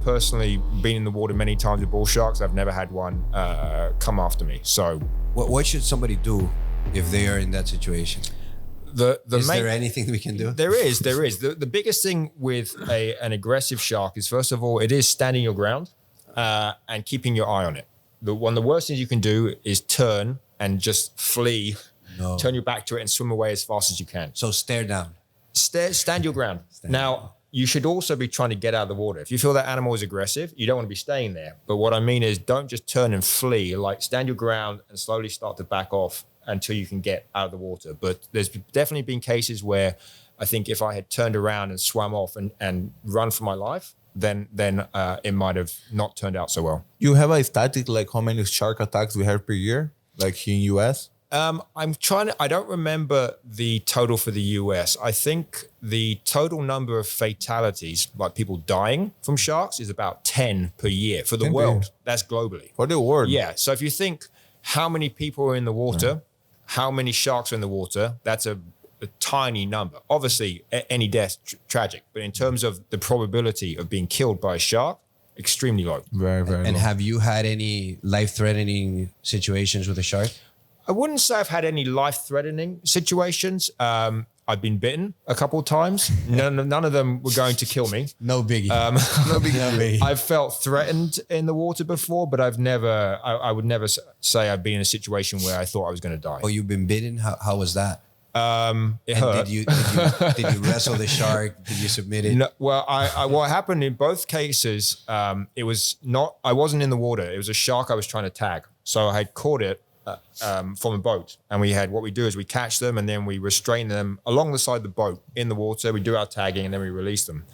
personally been in the water many times with bull sharks. I've never had one come after me. So what should somebody do if they are in that situation? Is there anything we can do? There is. The biggest thing with an aggressive shark is, first of all, it is standing your ground and keeping your eye on it. One of the worst things you can do is turn and just flee, turn your back to it and swim away as fast as you can. So stare down. Stand your ground. Now, you should also be trying to get out of the water. If you feel that animal is aggressive, you don't want to be staying there. But what I mean is, don't just turn and flee. Like, stand your ground and slowly start to back off until you can get out of the water. But there's definitely been cases where I think if I had turned around and swam off and run for my life, then it might have not turned out so well. You have a static, like how many shark attacks we have per year, like here in US? I don't remember the total for the US. I think the total number of fatalities, like people dying from sharks, is about 10 per year for the world. That's globally. For the world? Yeah. So if you think how many people are in the water, how many sharks are in the water, that's a tiny number. Obviously, any death, tragic. But in terms of the probability of being killed by a shark, extremely low. Very, very low. And have you had any life-threatening situations with a shark? I wouldn't say I've had any life-threatening situations. I've been bitten a couple of times. None of them were going to kill me. No biggie. No biggie. I've felt threatened in the water before, but I would never say I've been in a situation where I thought I was going to die. Oh, you've been bitten? How was that? It hurt. Did you wrestle the shark? Did you submit it? No, well, what happened in both cases, I wasn't in the water. It was a shark I was trying to tag. So I had caught it from a boat, and what we do is we catch them and then we restrain them along the side of the boat in the water. We do our tagging and then we release them.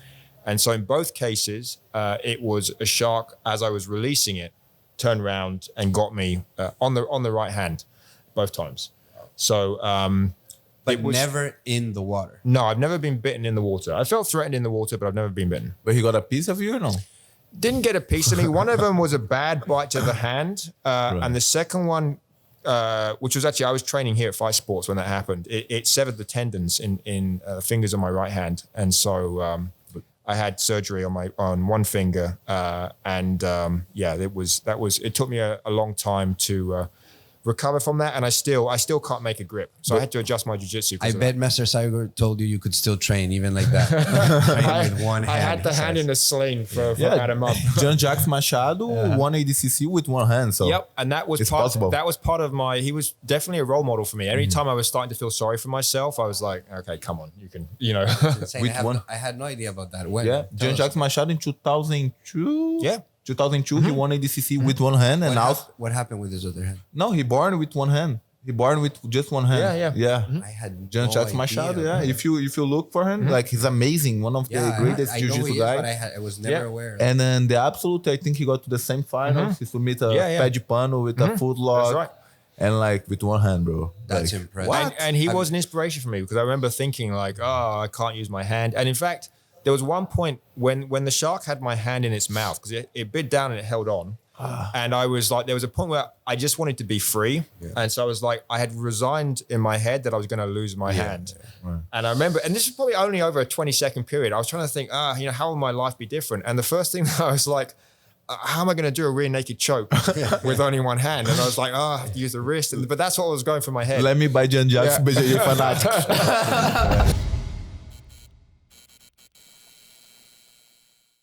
And so in both cases, it was a shark, as I was releasing it, turned around and got me on the right hand both times. So but never in the water. No, I've never been bitten in the water. I felt threatened in the water, but I've never been bitten. But he got a piece of you or no? Didn't get a piece of me. One of them was a bad bite to the hand. And the second one, which was actually, I was training here at Fight Sports when that happened. It severed the tendons in fingers on my right hand. And so I had surgery on one finger. It took me a long time to recover from that, and I still can't make a grip, so I had to adjust my jiu-jitsu. I bet Master Saigo told you could still train even like that. Train with one hand. I had the hand in a sling for about a month. Jean-Jacques Machado won ADCC with one hand, so yep, and that was part of my. He was definitely a role model for me. Every time I was starting to feel sorry for myself, I was like, okay, come on, you can, I had no idea about that. When? Yeah, Jean-Jacques Machado in 2002. Yeah. 2002, he won ADCC with one hand, and what happened with his other hand? No, he born with one hand. He born with just one hand. Yeah. Mm-hmm. I had Jean-Jacques Machado. Yeah, if you look for him, like he's amazing, one of the greatest jiu-jitsu guys. But I was never aware. And then the absolute, I think he got to the semi-finals. He submitted a pé de pano with a foot lock. That's right. And like with one hand, bro. That's like, impressive. And he was an inspiration for me, because I remember thinking like, oh, I can't use my hand. And in fact, there was one point when the shark had my hand in its mouth, because it bit down and it held on. And I was like, there was a point where I just wanted to be free. Yeah. And so I was like, I had resigned in my head that I was going to lose my hand. Yeah. Right. And I remember, and this was probably only over a 20-second period. I was trying to think, how will my life be different? And the first thing I was like, how am I going to do a rear naked choke with only one hand? And I was like, I have to use the wrist. But that's what was going through my head. Let me buy Jean-Jacques BJJ Fanatic.